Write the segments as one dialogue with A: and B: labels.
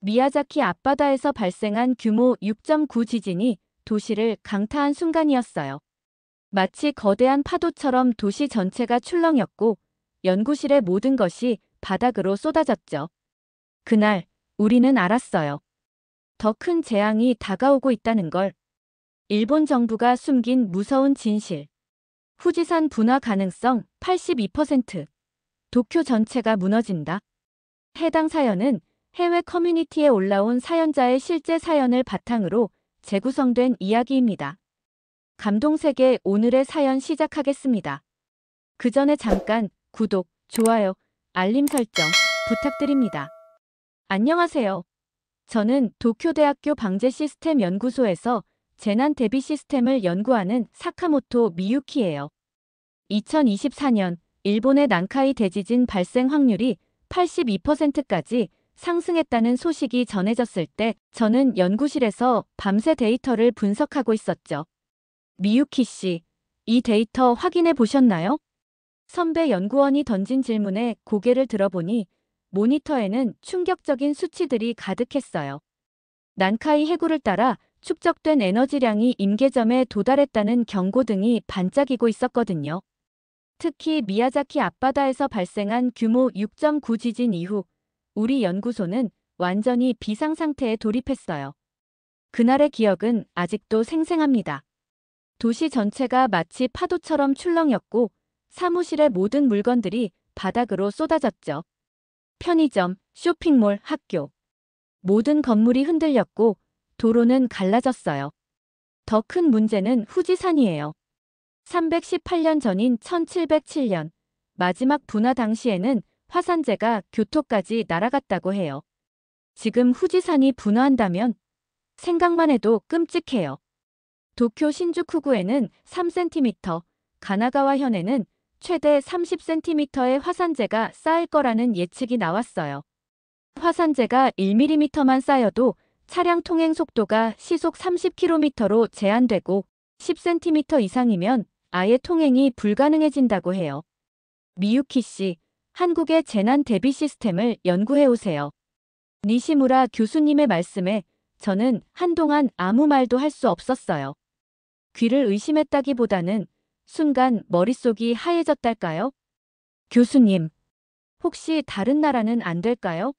A: 미야자키 앞바다에서 발생한 규모 6.9 지진이 도시를 강타한 순간이었어요. 마치 거대한 파도처럼 도시 전체가 출렁였고 연구실의 모든 것이 바닥으로 쏟아졌죠. 그날 우리는 알았어요. 더 큰 재앙이 다가오고 있다는 걸. 일본 정부가 숨긴 무서운 진실. 후지산 분화 가능성 82%. 도쿄 전체가 무너진다. 해당 사연은 해외 커뮤니티에 올라온 사연자의 실제 사연을 바탕으로 재구성된 이야기입니다. 감동세계 오늘의 사연 시작하겠습니다. 그 전에 잠깐 구독, 좋아요, 알림 설정 부탁드립니다. 안녕하세요. 저는 도쿄대학교 방재시스템 연구소에서 재난 대비 시스템을 연구하는 사카모토 미유키예요. 2024년 일본의 난카이 대지진 발생 확률이 82%까지 상승했다는 소식이 전해졌을 때 저는 연구실에서 밤새 데이터를 분석하고 있었죠. 미유키 씨, 이 데이터 확인해 보셨나요? 선배 연구원이 던진 질문에 고개를 들어보니 모니터에는 충격적인 수치들이 가득했어요. 난카이 해구를 따라 축적된 에너지량이 임계점에 도달했다는 경고등이 반짝이고 있었거든요. 특히 미야자키 앞바다에서 발생한 규모 6.9 지진 이후 우리 연구소는 완전히 비상상태에 돌입했어요. 그날의 기억은 아직도 생생합니다. 도시 전체가 마치 파도처럼 출렁였고 사무실의 모든 물건들이 바닥으로 쏟아졌죠. 편의점, 쇼핑몰, 학교. 모든 건물이 흔들렸고 도로는 갈라졌어요. 더 큰 문제는 후지산이에요. 318년 전인 1707년 마지막 분화 당시에는 화산재가 교토까지 날아갔다고 해요. 지금 후지산이 분화한다면 생각만 해도 끔찍해요. 도쿄 신주쿠구에는 3cm, 가나가와현에는 최대 30cm의 화산재가 쌓일 거라는 예측이 나왔어요. 화산재가 1mm만 쌓여도 차량 통행 속도가 시속 30km로 제한되고 10cm 이상이면 아예 통행이 불가능해진다고 해요. 미유키 씨, 한국의 재난 대비 시스템을 연구해 오세요. 니시무라 교수님의 말씀에 저는 한동안 아무 말도 할 수 없었어요. 귀를 의심했다기보다는 순간 머릿속이 하얘졌달까요? 교수님, 혹시 다른 나라는 안 될까요?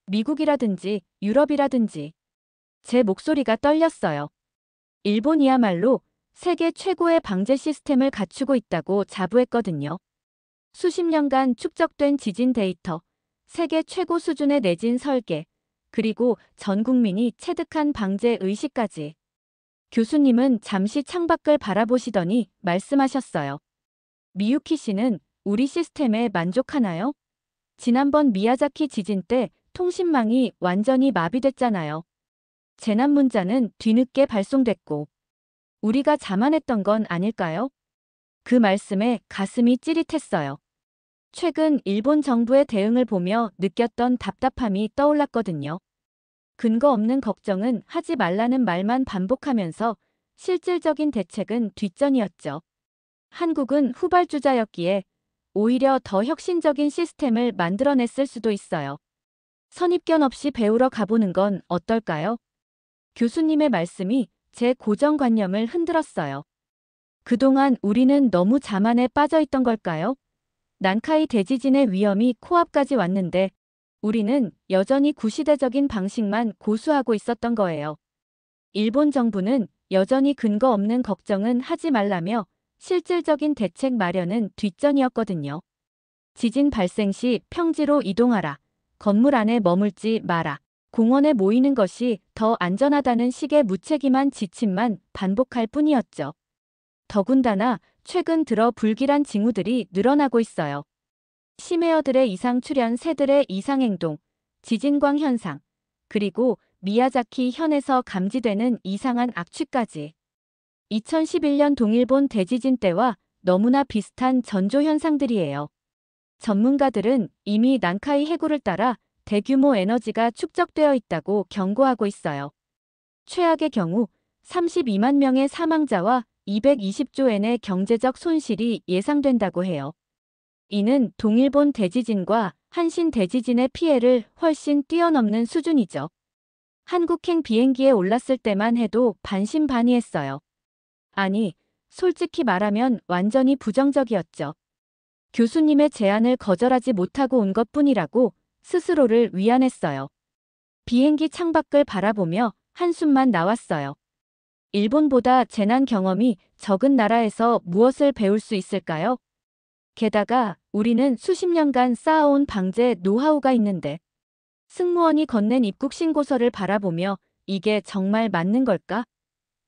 A: 미국이라든지 유럽이라든지. 제 목소리가 떨렸어요. 일본이야말로 세계 최고의 방제 시스템을 갖추고 있다고 자부했거든요. 수십 년간 축적된 지진 데이터, 세계 최고 수준의 내진 설계, 그리고 전 국민이 체득한 방제 의식까지. 교수님은 잠시 창밖을 바라보시더니 말씀하셨어요. 미유키 씨는 우리 시스템에 만족하나요? 지난번 미야자키 지진 때 통신망이 완전히 마비됐잖아요. 재난 문자는 뒤늦게 발송됐고 우리가 자만했던 건 아닐까요? 그 말씀에 가슴이 찌릿했어요. 최근 일본 정부의 대응을 보며 느꼈던 답답함이 떠올랐거든요. 근거 없는 걱정은 하지 말라는 말만 반복하면서 실질적인 대책은 뒷전이었죠. 한국은 후발주자였기에 오히려 더 혁신적인 시스템을 만들어냈을 수도 있어요. 선입견 없이 배우러 가보는 건 어떨까요? 교수님의 말씀이 제 고정관념을 흔들었어요. 그동안 우리는 너무 자만에 빠져있던 걸까요? 난카이 대지진의 위험이 코앞까지 왔는데 우리는 여전히 구시대적인 방식만 고수하고 있었던 거예요. 일본 정부는 여전히 근거 없는 걱정은 하지 말라며 실질적인 대책 마련은 뒷전이었거든요. 지진 발생 시 평지로 이동하라. 건물 안에 머물지 마라. 공원에 모이는 것이 더 안전하다는 식의 무책임한 지침만 반복할 뿐이었죠. 더군다나 최근 들어 불길한 징후들이 늘어나고 있어요. 심해어들의 이상 출현, 새들의 이상행동, 지진광 현상, 그리고 미야자키 현에서 감지되는 이상한 악취까지. 2011년 동일본 대지진 때와 너무나 비슷한 전조 현상들이에요. 전문가들은 이미 난카이 해구를 따라 대규모 에너지가 축적되어 있다고 경고하고 있어요. 최악의 경우 32만 명의 사망자와 220조 엔의 경제적 손실이 예상된다고 해요. 이는 동일본 대지진과 한신 대지진의 피해를 훨씬 뛰어넘는 수준이죠. 한국행 비행기에 올랐을 때만 해도 반신반의했어요. 아니, 솔직히 말하면 완전히 부정적이었죠. 교수님의 제안을 거절하지 못하고 온 것뿐이라고 스스로를 위안했어요. 비행기 창밖을 바라보며 한숨만 나왔어요. 일본보다 재난 경험이 적은 나라에서 무엇을 배울 수 있을까요? 게다가 우리는 수십 년간 쌓아온 방제 노하우가 있는데 승무원이 건넨 입국 신고서를 바라보며 이게 정말 맞는 걸까?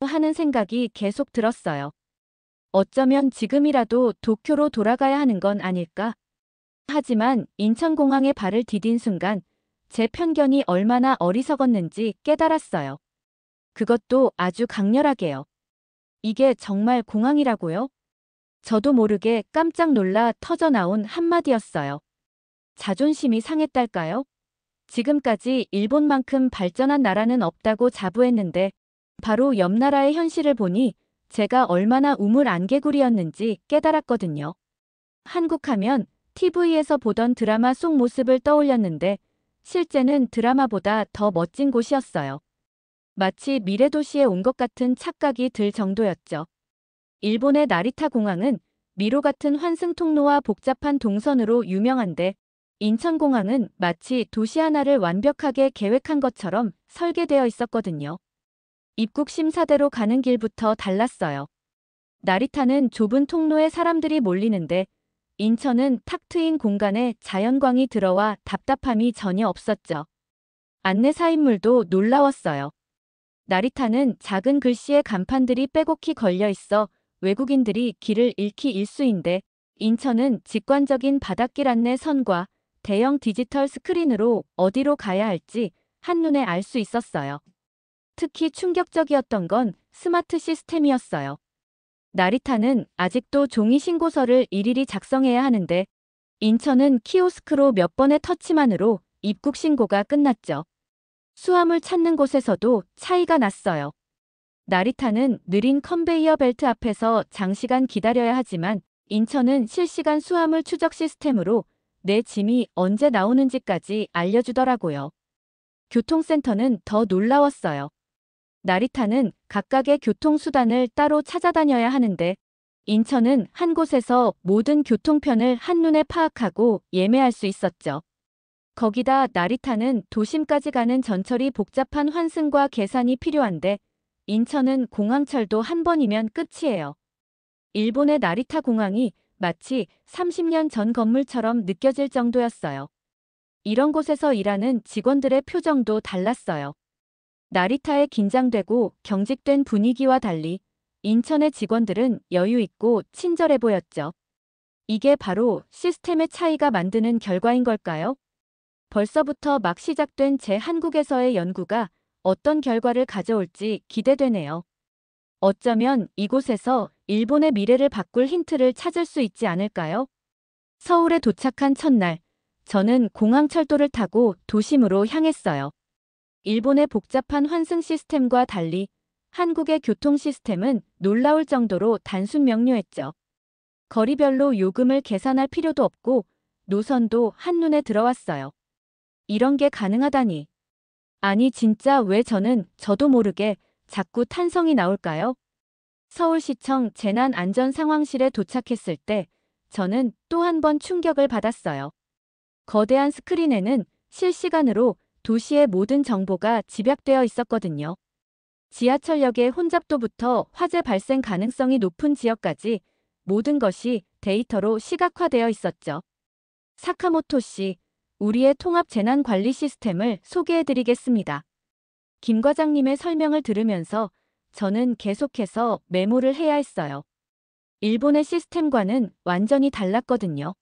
A: 하는 생각이 계속 들었어요. 어쩌면 지금이라도 도쿄로 돌아가야 하는 건 아닐까? 하지만 인천공항에 발을 디딘 순간 제 편견이 얼마나 어리석었는지 깨달았어요. 그것도 아주 강렬하게요. 이게 정말 공항이라고요? 저도 모르게 깜짝 놀라 터져나온 한마디였어요. 자존심이 상했달까요? 지금까지 일본만큼 발전한 나라는 없다고 자부했는데 바로 옆 나라의 현실을 보니 제가 얼마나 우물 안개구리였는지 깨달았거든요. 한국 하면 TV에서 보던 드라마 속 모습을 떠올렸는데 실제는 드라마보다 더 멋진 곳이었어요. 마치 미래도시에 온 것 같은 착각이 들 정도였죠. 일본의 나리타 공항은 미로 같은 환승 통로와 복잡한 동선으로 유명한데 인천공항은 마치 도시 하나를 완벽하게 계획한 것처럼 설계되어 있었거든요. 입국 심사대로 가는 길부터 달랐어요. 나리타는 좁은 통로에 사람들이 몰리는데 인천은 탁 트인 공간에 자연광이 들어와 답답함이 전혀 없었죠. 안내사 인물도 놀라웠어요. 나리타는 작은 글씨의 간판들이 빼곡히 걸려 있어 외국인들이 길을 잃기 일쑤인데 인천은 직관적인 바닷길 안내 선과 대형 디지털 스크린으로 어디로 가야 할지 한눈에 알 수 있었어요. 특히 충격적이었던 건 스마트 시스템이었어요. 나리타는 아직도 종이 신고서를 일일이 작성해야 하는데 인천은 키오스크로 몇 번의 터치만으로 입국 신고가 끝났죠. 수화물 찾는 곳에서도 차이가 났어요. 나리타는 느린 컨베이어 벨트 앞에서 장시간 기다려야 하지만 인천은 실시간 수화물 추적 시스템으로 내 짐이 언제 나오는지까지 알려주더라고요. 교통센터는 더 놀라웠어요. 나리타는 각각의 교통수단을 따로 찾아다녀야 하는데 인천은 한 곳에서 모든 교통편을 한눈에 파악하고 예매할 수 있었죠. 거기다 나리타는 도심까지 가는 전철이 복잡한 환승과 계산이 필요한데 인천은 공항철도 한 번이면 끝이에요. 일본의 나리타 공항이 마치 30년 전 건물처럼 느껴질 정도였어요. 이런 곳에서 일하는 직원들의 표정도 달랐어요. 나리타의 긴장되고 경직된 분위기와 달리 인천의 직원들은 여유 있고 친절해 보였죠. 이게 바로 시스템의 차이가 만드는 결과인 걸까요? 벌써부터 막 시작된 제 한국에서의 연구가 어떤 결과를 가져올지 기대되네요. 어쩌면 이곳에서 일본의 미래를 바꿀 힌트를 찾을 수 있지 않을까요? 서울에 도착한 첫날, 저는 공항철도를 타고 도심으로 향했어요. 일본의 복잡한 환승 시스템과 달리 한국의 교통 시스템은 놀라울 정도로 단순 명료했죠. 거리별로 요금을 계산할 필요도 없고 노선도 한눈에 들어왔어요. 이런 게 가능하다니. 아니 진짜 왜 저도 모르게 자꾸 탄성이 나올까요? 서울시청 재난안전상황실에 도착했을 때 저는 또 한 번 충격을 받았어요. 거대한 스크린에는 실시간으로 도시의 모든 정보가 집약되어 있었거든요. 지하철역의 혼잡도부터 화재 발생 가능성이 높은 지역까지 모든 것이 데이터로 시각화되어 있었죠. 사카모토 씨, 우리의 통합 재난관리 시스템을 소개해드리겠습니다. 김 과장님의 설명을 들으면서 저는 계속해서 메모를 해야 했어요. 일본의 시스템과는 완전히 달랐거든요.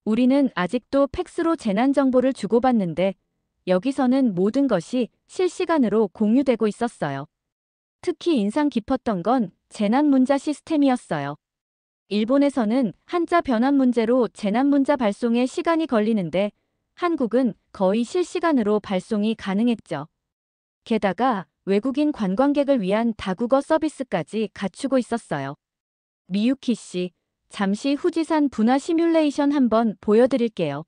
A: 우리는 아직도 팩스로 재난정보를 주고받는데 여기서는 모든 것이 실시간으로 공유되고 있었어요. 특히 인상 깊었던 건 재난문자 시스템이었어요. 일본에서는 한자 변환 문제로 재난문자 발송에 시간이 걸리는데 한국은 거의 실시간으로 발송이 가능했죠. 게다가 외국인 관광객을 위한 다국어 서비스까지 갖추고 있었어요. 미유키 씨, 잠시 후지산 분화 시뮬레이션 한번 보여드릴게요.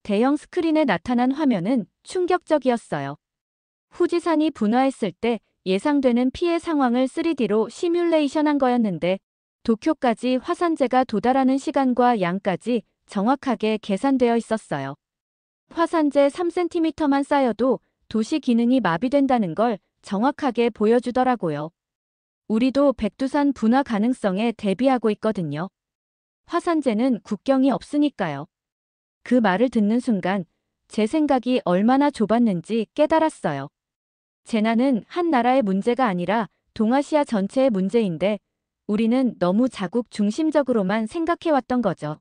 A: 대형 스크린에 나타난 화면은 충격적이었어요. 후지산이 분화했을 때 예상되는 피해 상황을 3D로 시뮬레이션한 거였는데 도쿄까지 화산재가 도달하는 시간과 양까지 정확하게 계산되어 있었어요. 화산재 3cm만 쌓여도 도시 기능이 마비된다는 걸 정확하게 보여주더라고요. 우리도 백두산 분화 가능성에 대비하고 있거든요. 화산재는 국경이 없으니까요. 그 말을 듣는 순간 제 생각이 얼마나 좁았는지 깨달았어요. 재난은 한 나라의 문제가 아니라 동아시아 전체의 문제인데 우리는 너무 자국 중심적으로만 생각해왔던 거죠.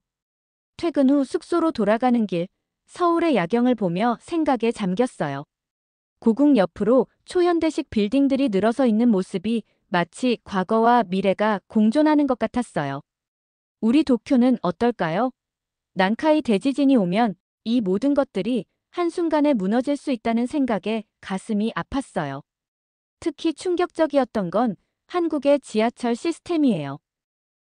A: 퇴근 후 숙소로 돌아가는 길, 서울의 야경을 보며 생각에 잠겼어요. 고궁 옆으로 초현대식 빌딩들이 늘어서 있는 모습이 마치 과거와 미래가 공존하는 것 같았어요. 우리 도쿄는 어떨까요? 난카이 대지진이 오면 이 모든 것들이 한순간에 무너질 수 있다는 생각에 가슴이 아팠어요. 특히 충격적이었던 건 한국의 지하철 시스템이에요.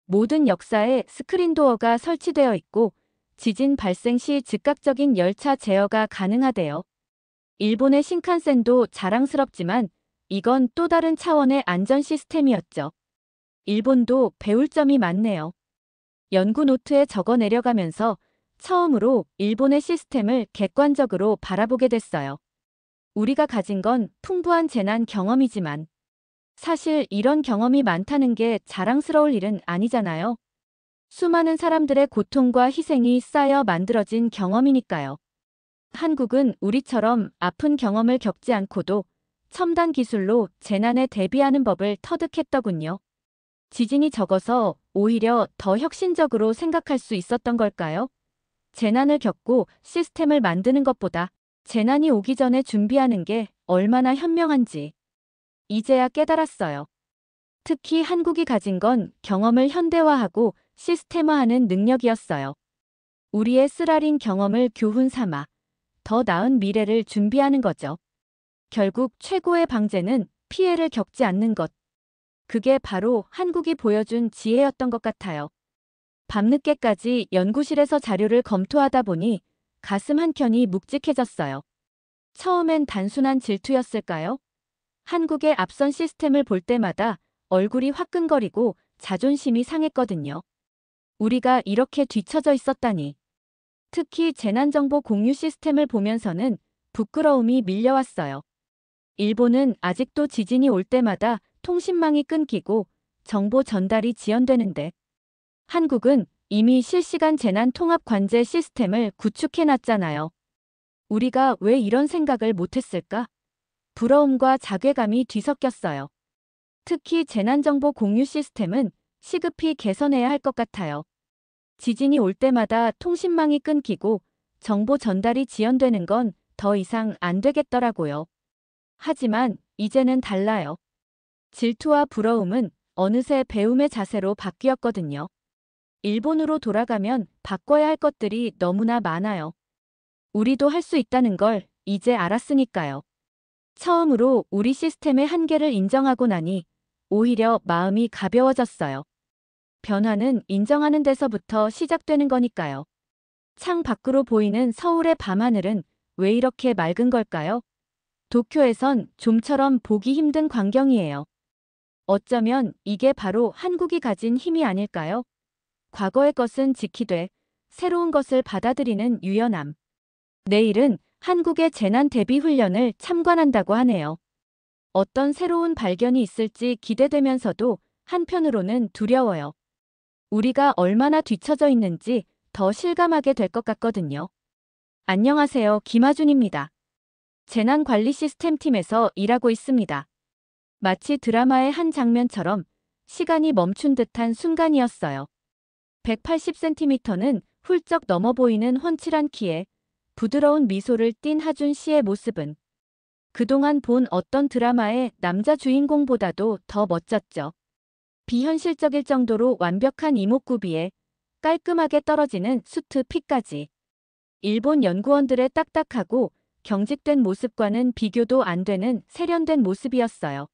A: 모든 역사에 스크린도어가 설치되어 있고 지진 발생 시 즉각적인 열차 제어가 가능하대요. 일본의 신칸센도 자랑스럽지만 이건 또 다른 차원의 안전 시스템이었죠. 일본도 배울 점이 많네요. 연구 노트에 적어 내려가면서 처음으로 일본의 시스템을 객관적으로 바라보게 됐어요. 우리가 가진 건 풍부한 재난 경험이지만 사실 이런 경험이 많다는 게 자랑스러울 일은 아니잖아요. 수많은 사람들의 고통과 희생이 쌓여 만들어진 경험이니까요. 한국은 우리처럼 아픈 경험을 겪지 않고도 첨단 기술로 재난에 대비하는 법을 터득했더군요. 지진이 적어서 오히려 더 혁신적으로 생각할 수 있었던 걸까요? 재난을 겪고 시스템을 만드는 것보다 재난이 오기 전에 준비하는 게 얼마나 현명한지 이제야 깨달았어요. 특히 한국이 가진 건 경험을 현대화하고 시스템화하는 능력이었어요. 우리의 쓰라린 경험을 교훈 삼아 더 나은 미래를 준비하는 거죠. 결국 최고의 방제는 피해를 겪지 않는 것. 그게 바로 한국이 보여준 지혜였던 것 같아요. 밤늦게까지 연구실에서 자료를 검토하다 보니 가슴 한켠이 묵직해졌어요. 처음엔 단순한 질투였을까요? 한국의 앞선 시스템을 볼 때마다 얼굴이 화끈거리고 자존심이 상했거든요. 우리가 이렇게 뒤처져 있었다니. 특히 재난정보 공유 시스템을 보면서는 부끄러움이 밀려왔어요. 일본은 아직도 지진이 올 때마다 통신망이 끊기고 정보 전달이 지연되는데 한국은 이미 실시간 재난 통합 관제 시스템을 구축해놨잖아요. 우리가 왜 이런 생각을 못했을까? 부러움과 자괴감이 뒤섞였어요. 특히 재난정보 공유 시스템은 시급히 개선해야 할 것 같아요. 지진이 올 때마다 통신망이 끊기고 정보 전달이 지연되는 건 더 이상 안 되겠더라고요. 하지만 이제는 달라요. 질투와 부러움은 어느새 배움의 자세로 바뀌었거든요. 일본으로 돌아가면 바꿔야 할 것들이 너무나 많아요. 우리도 할 수 있다는 걸 이제 알았으니까요. 처음으로 우리 시스템의 한계를 인정하고 나니 오히려 마음이 가벼워졌어요. 변화는 인정하는 데서부터 시작되는 거니까요. 창 밖으로 보이는 서울의 밤하늘은 왜 이렇게 맑은 걸까요? 도쿄에선 좀처럼 보기 힘든 광경이에요. 어쩌면 이게 바로 한국이 가진 힘이 아닐까요? 과거의 것은 지키되 새로운 것을 받아들이는 유연함. 내일은 한국의 재난 대비 훈련을 참관한다고 하네요. 어떤 새로운 발견이 있을지 기대되면서도 한편으로는 두려워요. 우리가 얼마나 뒤처져 있는지 더 실감하게 될 것 같거든요. 안녕하세요. 김하준입니다. 재난관리 시스템팀에서 일하고 있습니다. 마치 드라마의 한 장면처럼 시간이 멈춘 듯한 순간이었어요. 180cm는 훌쩍 넘어 보이는 훤칠한 키에 부드러운 미소를 띤 하준 씨의 모습은 그동안 본 어떤 드라마의 남자 주인공보다도 더 멋졌죠. 비현실적일 정도로 완벽한 이목구비에 깔끔하게 떨어지는 수트 핏까지. 일본 연구원들의 딱딱하고 경직된 모습과는 비교도 안 되는 세련된 모습이었어요.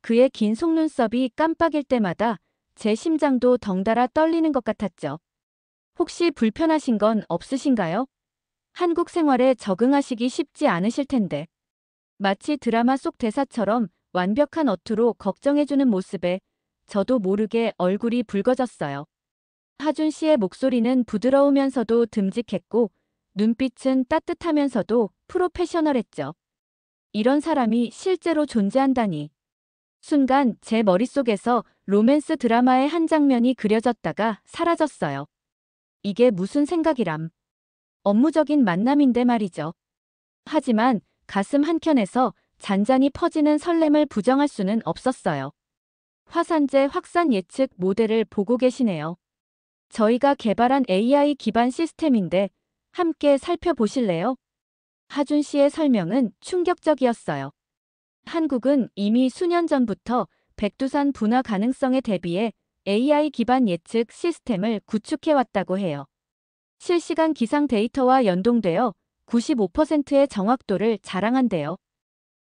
A: 그의 긴 속눈썹이 깜빡일 때마다 제 심장도 덩달아 떨리는 것 같았죠. 혹시 불편하신 건 없으신가요? 한국 생활에 적응하시기 쉽지 않으실 텐데. 마치 드라마 속 대사처럼 완벽한 어투로 걱정해주는 모습에 저도 모르게 얼굴이 붉어졌어요. 하준 씨의 목소리는 부드러우면서도 듬직했고 눈빛은 따뜻하면서도 프로페셔널했죠. 이런 사람이 실제로 존재한다니. 순간 제 머릿속에서 로맨스 드라마의 한 장면이 그려졌다가 사라졌어요. 이게 무슨 생각이람. 업무적인 만남인데 말이죠. 하지만 가슴 한켠에서 잔잔히 퍼지는 설렘을 부정할 수는 없었어요. 화산재 확산 예측 모델을 보고 계시네요. 저희가 개발한 AI 기반 시스템인데 함께 살펴보실래요? 하준 씨의 설명은 충격적이었어요. 한국은 이미 수년 전부터 백두산 분화 가능성에 대비해 AI 기반 예측 시스템을 구축해왔다고 해요. 실시간 기상 데이터와 연동되어 95%의 정확도를 자랑한대요.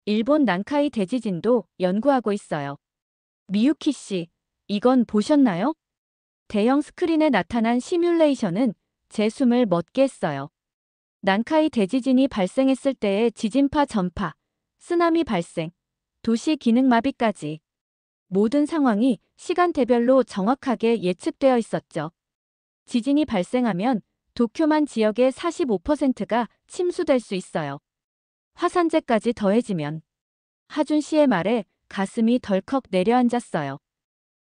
A: 일본 난카이 대지진도 연구하고 있어요. 미유키 씨, 이건 보셨나요? 대형 스크린에 나타난 시뮬레이션은 제 숨을 멎게 했어요. 난카이 대지진이 발생했을 때의 지진파 전파, 쓰나미 발생, 도시 기능 마비까지 모든 상황이 시간대별로 정확하게 예측되어 있었죠. 지진이 발생하면 도쿄만 지역의 45%가 침수될 수 있어요. 화산재까지 더해지면 하준 씨의 말에 가슴이 덜컥 내려앉았어요.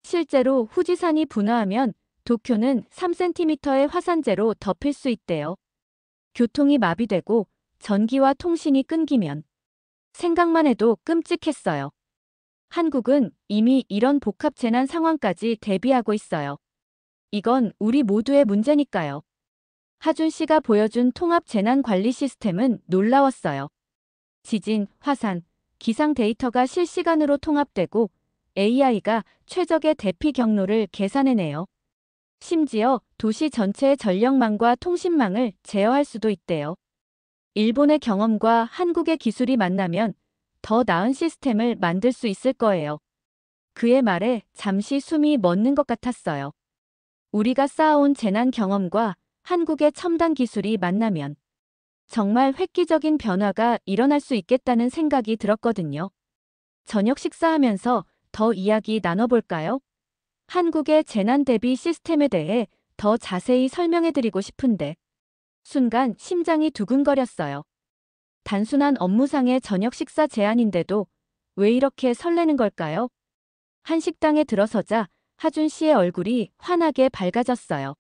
A: 실제로 후지산이 분화하면 도쿄는 3cm의 화산재로 덮일 수 있대요. 교통이 마비되고 전기와 통신이 끊기면 생각만 해도 끔찍했어요. 한국은 이미 이런 복합 재난 상황까지 대비하고 있어요. 이건 우리 모두의 문제니까요. 하준 씨가 보여준 통합 재난 관리 시스템은 놀라웠어요. 지진, 화산, 기상 데이터가 실시간으로 통합되고 AI가 최적의 대피 경로를 계산해내요. 심지어 도시 전체의 전력망과 통신망을 제어할 수도 있대요. 일본의 경험과 한국의 기술이 만나면 더 나은 시스템을 만들 수 있을 거예요. 그의 말에 잠시 숨이 멎는 것 같았어요. 우리가 쌓아온 재난 경험과 한국의 첨단 기술이 만나면 정말 획기적인 변화가 일어날 수 있겠다는 생각이 들었거든요. 저녁 식사하면서 더 이야기 나눠볼까요? 한국의 재난 대비 시스템에 대해 더 자세히 설명해드리고 싶은데 순간 심장이 두근거렸어요. 단순한 업무상의 저녁 식사 제안인데도 왜 이렇게 설레는 걸까요? 한식당에 들어서자 하준 씨의 얼굴이 환하게 밝아졌어요.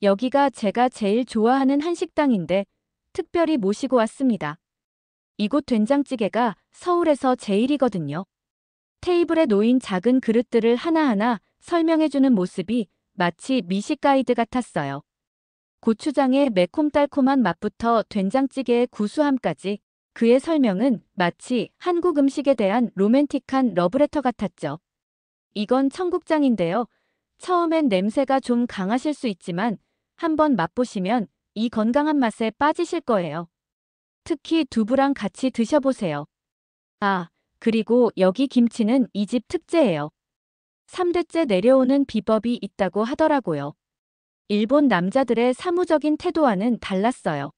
A: 여기가 제가 제일 좋아하는 한식당인데 특별히 모시고 왔습니다. 이곳 된장찌개가 서울에서 제일이거든요. 테이블에 놓인 작은 그릇들을 하나하나 설명해주는 모습이 마치 미식 가이드 같았어요. 고추장의 매콤달콤한 맛부터 된장찌개의 구수함까지 그의 설명은 마치 한국 음식에 대한 로맨틱한 러브레터 같았죠. 이건 청국장인데요. 처음엔 냄새가 좀 강하실 수 있지만 한번 맛보시면 이 건강한 맛에 빠지실 거예요. 특히 두부랑 같이 드셔보세요. 아, 그리고 여기 김치는 이 집 특제예요. 3대째 내려오는 비법이 있다고 하더라고요. 일본 남자들의 사무적인 태도와는 달랐어요.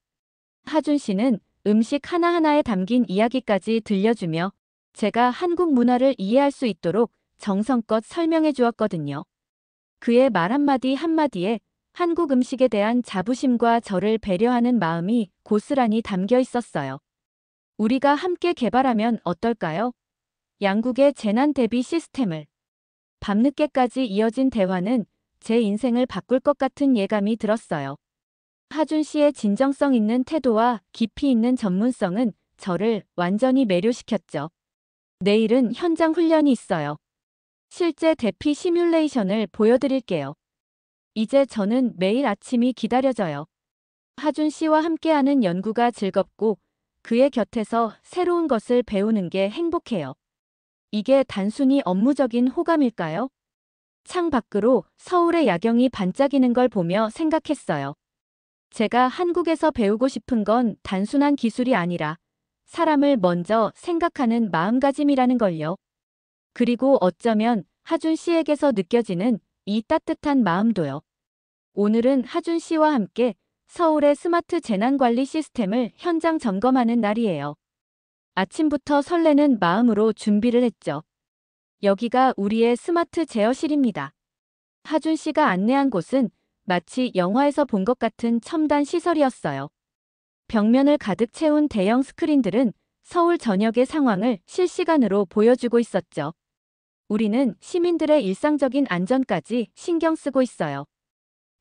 A: 하준 씨는 음식 하나하나에 담긴 이야기까지 들려주며 제가 한국 문화를 이해할 수 있도록 정성껏 설명해 주었거든요. 그의 말 한마디 한마디에 한국 음식에 대한 자부심과 저를 배려하는 마음이 고스란히 담겨 있었어요. 우리가 함께 개발하면 어떨까요? 양국의 재난 대비 시스템을. 밤늦게까지 이어진 대화는 제 인생을 바꿀 것 같은 예감이 들었어요. 하준 씨의 진정성 있는 태도와 깊이 있는 전문성은 저를 완전히 매료시켰죠. 내일은 현장 훈련이 있어요. 실제 대피 시뮬레이션을 보여드릴게요. 이제 저는 매일 아침이 기다려져요. 하준 씨와 함께하는 연구가 즐겁고 그의 곁에서 새로운 것을 배우는 게 행복해요. 이게 단순히 업무적인 호감일까요? 창 밖으로 서울의 야경이 반짝이는 걸 보며 생각했어요. 제가 한국에서 배우고 싶은 건 단순한 기술이 아니라 사람을 먼저 생각하는 마음가짐이라는 걸요. 그리고 어쩌면 하준 씨에게서 느껴지는 이 따뜻한 마음도요. 오늘은 하준 씨와 함께 서울의 스마트 재난관리 시스템을 현장 점검하는 날이에요. 아침부터 설레는 마음으로 준비를 했죠. 여기가 우리의 스마트 제어실입니다. 하준 씨가 안내한 곳은 마치 영화에서 본 것 같은 첨단 시설이었어요. 벽면을 가득 채운 대형 스크린들은 서울 전역의 상황을 실시간으로 보여주고 있었죠. 우리는 시민들의 일상적인 안전까지 신경 쓰고 있어요.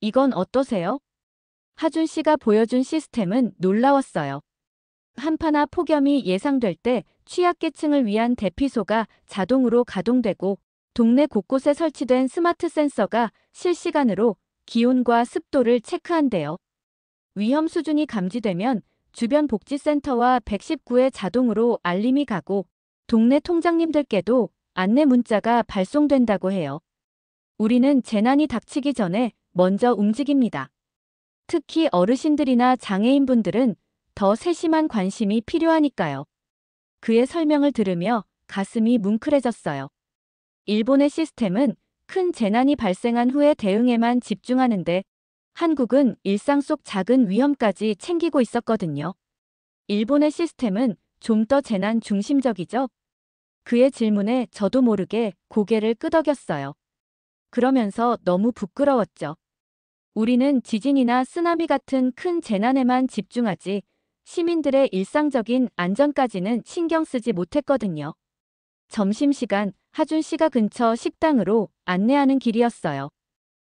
A: 이건 어떠세요? 하준 씨가 보여준 시스템은 놀라웠어요. 한파나 폭염이 예상될 때 취약계층을 위한 대피소가 자동으로 가동되고 동네 곳곳에 설치된 스마트 센서가 실시간으로 기온과 습도를 체크한대요. 위험 수준이 감지되면 주변 복지센터와 119에 자동으로 알림이 가고 동네 통장님들께도 안내 문자가 발송된다고 해요. 우리는 재난이 닥치기 전에 먼저 움직입니다. 특히 어르신들이나 장애인분들은 더 세심한 관심이 필요하니까요. 그의 설명을 들으며 가슴이 뭉클해졌어요. 일본의 시스템은 큰 재난이 발생한 후에 대응에만 집중하는데 한국은 일상 속 작은 위험까지 챙기고 있었거든요. 일본의 시스템은 좀 더 재난 중심적이죠? 그의 질문에 저도 모르게 고개를 끄덕였어요. 그러면서 너무 부끄러웠죠. 우리는 지진이나 쓰나미 같은 큰 재난에만 집중하지 시민들의 일상적인 안전까지는 신경 쓰지 못했거든요. 점심시간 하준 씨가 근처 식당으로 안내하는 길이었어요.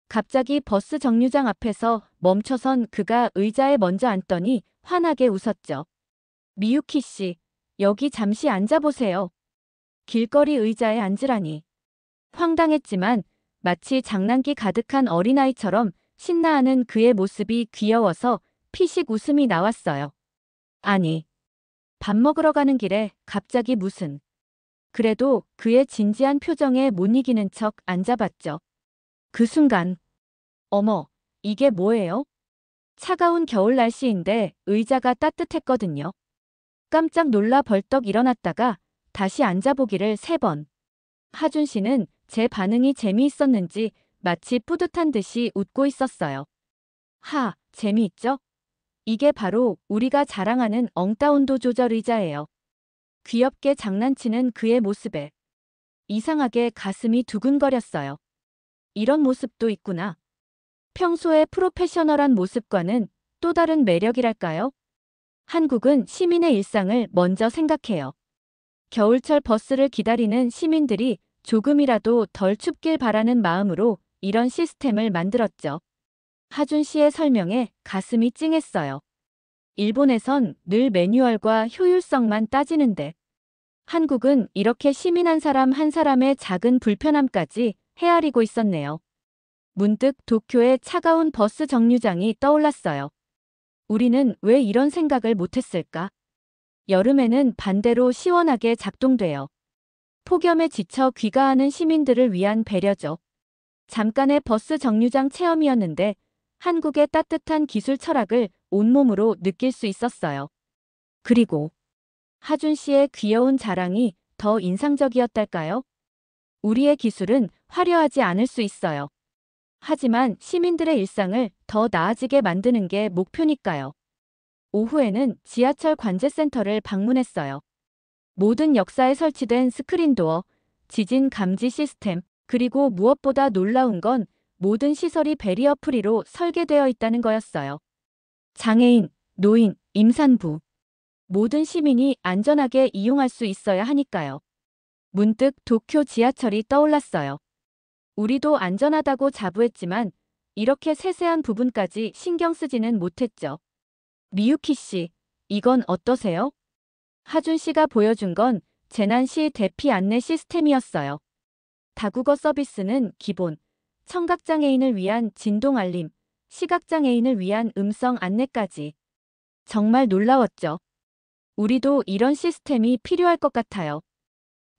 A: 갑자기 버스 정류장 앞에서 멈춰선 그가 의자에 먼저 앉더니 환하게 웃었죠. 미유키 씨, 여기 잠시 앉아보세요. 길거리 의자에 앉으라니. 황당했지만 마치 장난기 가득한 어린아이처럼 신나하는 그의 모습이 귀여워서 피식 웃음이 나왔어요. 아니, 밥 먹으러 가는 길에 갑자기 무슨. 그래도 그의 진지한 표정에 못 이기는 척 앉아봤죠. 그 순간, 어머, 이게 뭐예요? 차가운 겨울 날씨인데 의자가 따뜻했거든요. 깜짝 놀라 벌떡 일어났다가 다시 앉아보기를 3번. 하준 씨는 제 반응이 재미있었는지 마치 뿌듯한 듯이 웃고 있었어요. 재미있죠? 이게 바로 우리가 자랑하는 엉따온도 조절 의자예요. 귀엽게 장난치는 그의 모습에 이상하게 가슴이 두근거렸어요. 이런 모습도 있구나. 평소의 프로페셔널한 모습과는 또 다른 매력이랄까요? 한국은 시민의 일상을 먼저 생각해요. 겨울철 버스를 기다리는 시민들이 조금이라도 덜 춥길 바라는 마음으로 이런 시스템을 만들었죠. 하준 씨의 설명에 가슴이 찡했어요. 일본에선 늘 매뉴얼과 효율성만 따지는데 한국은 이렇게 시민 한 사람 한 사람의 작은 불편함까지 헤아리고 있었네요. 문득 도쿄의 차가운 버스 정류장이 떠올랐어요. 우리는 왜 이런 생각을 못했을까? 여름에는 반대로 시원하게 작동돼요. 폭염에 지쳐 귀가하는 시민들을 위한 배려죠. 잠깐의 버스 정류장 체험이었는데 한국의 따뜻한 기술 철학을 온몸으로 느낄 수 있었어요. 그리고 하준 씨의 귀여운 자랑이 더 인상적이었달까요? 우리의 기술은 화려하지 않을 수 있어요. 하지만 시민들의 일상을 더 나아지게 만드는 게 목표니까요. 오후에는 지하철 관제센터를 방문했어요. 모든 역사에 설치된 스크린도어, 지진 감지 시스템, 그리고 무엇보다 놀라운 건 모든 시설이 베리어 프리로 설계되어 있다는 거였어요. 장애인, 노인, 임산부. 모든 시민이 안전하게 이용할 수 있어야 하니까요. 문득 도쿄 지하철이 떠올랐어요. 우리도 안전하다고 자부했지만 이렇게 세세한 부분까지 신경 쓰지는 못했죠. 미유키 씨, 이건 어떠세요? 하준 씨가 보여준 건 재난 시 대피 안내 시스템이었어요. 다국어 서비스는 기본, 청각장애인을 위한 진동 알림, 시각장애인을 위한 음성 안내까지. 정말 놀라웠죠. 우리도 이런 시스템이 필요할 것 같아요.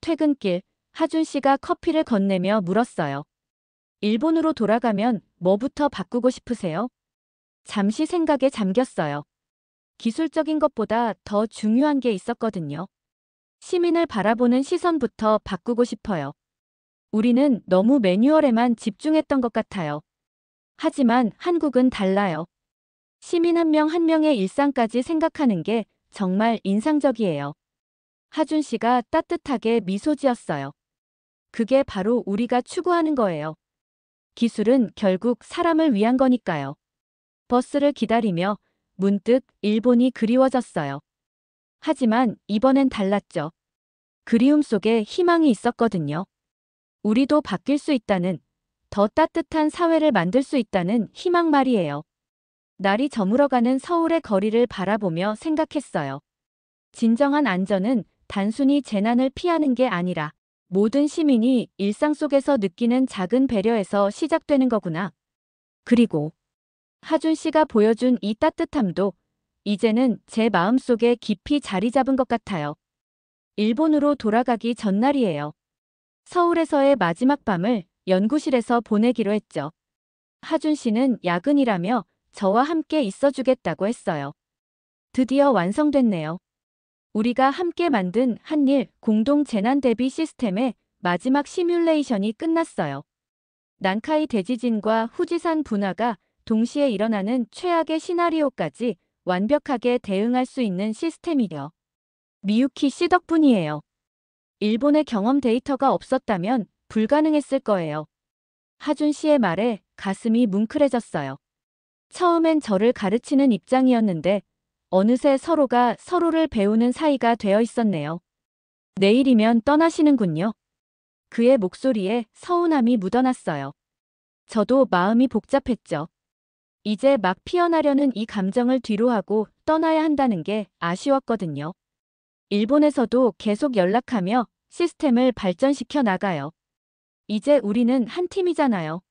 A: 퇴근길, 하준 씨가 커피를 건네며 물었어요. 일본으로 돌아가면 뭐부터 바꾸고 싶으세요? 잠시 생각에 잠겼어요. 기술적인 것보다 더 중요한 게 있었거든요. 시민을 바라보는 시선부터 바꾸고 싶어요. 우리는 너무 매뉴얼에만 집중했던 것 같아요. 하지만 한국은 달라요. 시민 한 명 한 명의 일상까지 생각하는 게 정말 인상적이에요. 하준 씨가 따뜻하게 미소 지었어요. 그게 바로 우리가 추구하는 거예요. 기술은 결국 사람을 위한 거니까요. 버스를 기다리며 문득 일본이 그리워졌어요. 하지만 이번엔 달랐죠. 그리움 속에 희망이 있었거든요. 우리도 바뀔 수 있다는, 더 따뜻한 사회를 만들 수 있다는 희망 말이에요. 날이 저물어가는 서울의 거리를 바라보며 생각했어요. 진정한 안전은 단순히 재난을 피하는 게 아니라 모든 시민이 일상 속에서 느끼는 작은 배려에서 시작되는 거구나. 그리고 하준 씨가 보여준 이 따뜻함도 이제는 제 마음속에 깊이 자리 잡은 것 같아요. 일본으로 돌아가기 전날이에요. 서울에서의 마지막 밤을 연구실에서 보내기로 했죠. 하준 씨는 야근이라며 저와 함께 있어주겠다고 했어요. 드디어 완성됐네요. 우리가 함께 만든 한일 공동 재난 대비 시스템의 마지막 시뮬레이션이 끝났어요. 난카이 대지진과 후지산 분화가 동시에 일어나는 최악의 시나리오까지 완벽하게 대응할 수 있는 시스템이요. 미유키 씨 덕분이에요. 일본의 경험 데이터가 없었다면 불가능했을 거예요. 하준 씨의 말에 가슴이 뭉클해졌어요. 처음엔 저를 가르치는 입장이었는데 어느새 서로가 서로를 배우는 사이가 되어 있었네요. 내일이면 떠나시는군요. 그의 목소리에 서운함이 묻어났어요. 저도 마음이 복잡했죠. 이제 막 피어나려는 이 감정을 뒤로하고 떠나야 한다는 게 아쉬웠거든요. 일본에서도 계속 연락하며 시스템을 발전시켜 나가요. 이제 우리는 한 팀이잖아요.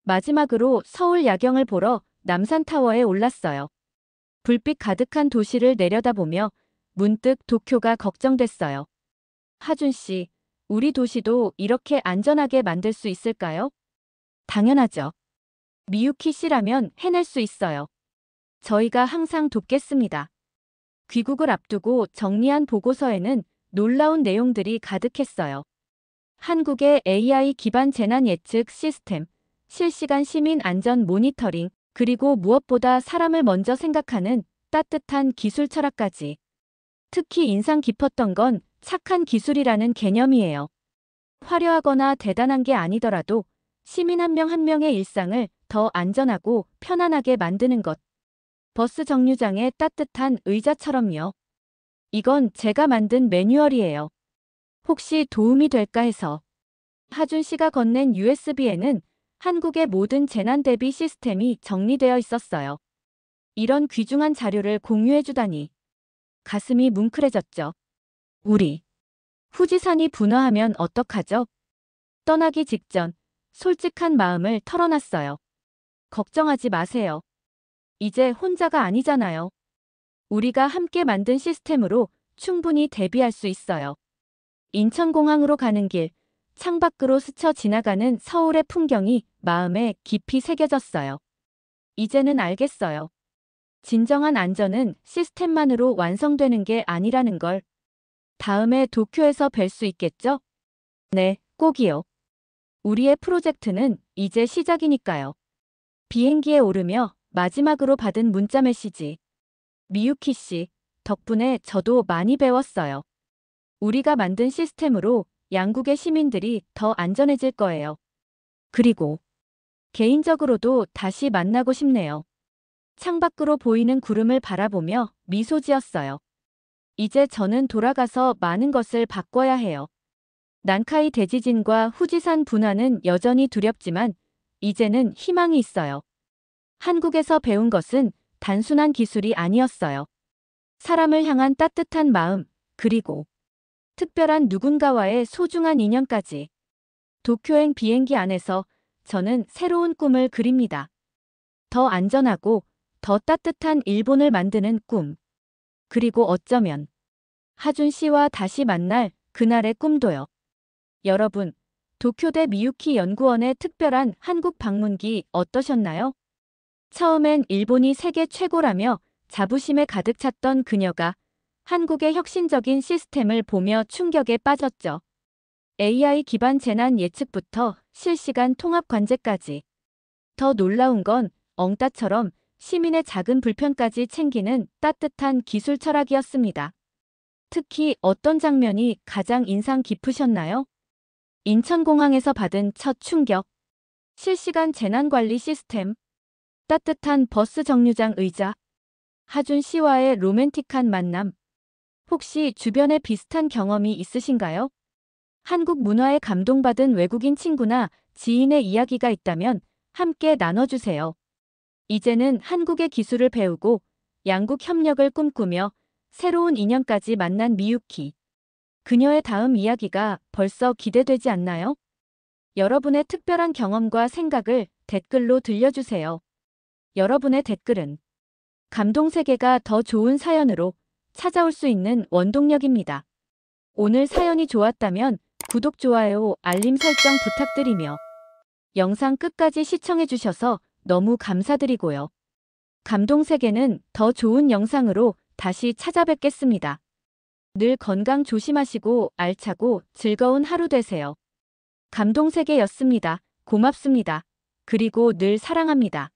A: 마지막으로 서울 야경을 보러 남산타워에 올랐어요. 불빛 가득한 도시를 내려다보며 문득 도쿄가 걱정됐어요. 하준 씨, 우리 도시도 이렇게 안전하게 만들 수 있을까요? 당연하죠. 미유키 씨라면 해낼 수 있어요. 저희가 항상 돕겠습니다. 귀국을 앞두고 정리한 보고서에는 놀라운 내용들이 가득했어요. 한국의 AI 기반 재난 예측 시스템, 실시간 시민 안전 모니터링, 그리고 무엇보다 사람을 먼저 생각하는 따뜻한 기술 철학까지. 특히 인상 깊었던 건 착한 기술이라는 개념이에요. 화려하거나 대단한 게 아니더라도 시민 한 명 한 명의 일상을 더 안전하고 편안하게 만드는 것. 버스 정류장의 따뜻한 의자처럼요. 이건 제가 만든 매뉴얼이에요. 혹시 도움이 될까 해서. 하준 씨가 건넨 USB에는 한국의 모든 재난 대비 시스템이 정리되어 있었어요. 이런 귀중한 자료를 공유해주다니. 가슴이 뭉클해졌죠. 우리 후지산이 분화하면 어떡하죠? 떠나기 직전 솔직한 마음을 털어놨어요. 걱정하지 마세요. 이제 혼자가 아니잖아요. 우리가 함께 만든 시스템으로 충분히 대비할 수 있어요. 인천공항으로 가는 길, 창밖으로 스쳐 지나가는 서울의 풍경이 마음에 깊이 새겨졌어요. 이제는 알겠어요. 진정한 안전은 시스템만으로 완성되는 게 아니라는 걸. 다음에 도쿄에서 뵐 수 있겠죠? 네, 꼭이요. 우리의 프로젝트는 이제 시작이니까요. 비행기에 오르며 마지막으로 받은 문자 메시지. 미유키 씨, 덕분에 저도 많이 배웠어요. 우리가 만든 시스템으로 양국의 시민들이 더 안전해질 거예요. 그리고 개인적으로도 다시 만나고 싶네요. 창밖으로 보이는 구름을 바라보며 미소 지었어요. 이제 저는 돌아가서 많은 것을 바꿔야 해요. 난카이 대지진과 후지산 분화는 여전히 두렵지만 이제는 희망이 있어요. 한국에서 배운 것은 단순한 기술이 아니었어요. 사람을 향한 따뜻한 마음, 그리고 특별한 누군가와의 소중한 인연까지. 도쿄행 비행기 안에서 저는 새로운 꿈을 그립니다. 더 안전하고 더 따뜻한 일본을 만드는 꿈. 그리고 어쩌면 하준 씨와 다시 만날 그날의 꿈도요. 여러분, 도쿄대 미유키 연구원의 특별한 한국 방문기 어떠셨나요? 처음엔 일본이 세계 최고라며 자부심에 가득 찼던 그녀가 한국의 혁신적인 시스템을 보며 충격에 빠졌죠. AI 기반 재난 예측부터 실시간 통합 관제까지. 더 놀라운 건 엉따처럼 시민의 작은 불편까지 챙기는 따뜻한 기술 철학이었습니다. 특히 어떤 장면이 가장 인상 깊으셨나요? 인천공항에서 받은 첫 충격, 실시간 재난관리 시스템, 따뜻한 버스 정류장 의자, 하준 씨와의 로맨틱한 만남. 혹시 주변에 비슷한 경험이 있으신가요? 한국 문화에 감동받은 외국인 친구나 지인의 이야기가 있다면 함께 나눠주세요. 이제는 한국의 기술을 배우고 양국 협력을 꿈꾸며 새로운 인연까지 만난 미유키. 그녀의 다음 이야기가 벌써 기대되지 않나요? 여러분의 특별한 경험과 생각을 댓글로 들려주세요. 여러분의 댓글은 감동 세계가 더 좋은 사연으로 찾아올 수 있는 원동력입니다. 오늘 사연이 좋았다면 구독, 좋아요, 알림 설정 부탁드리며 영상 끝까지 시청해주셔서 너무 감사드리고요. 감동 세계는 더 좋은 영상으로 다시 찾아뵙겠습니다. 늘 건강 조심하시고 알차고 즐거운 하루 되세요. 감동 세계였습니다. 고맙습니다. 그리고 늘 사랑합니다.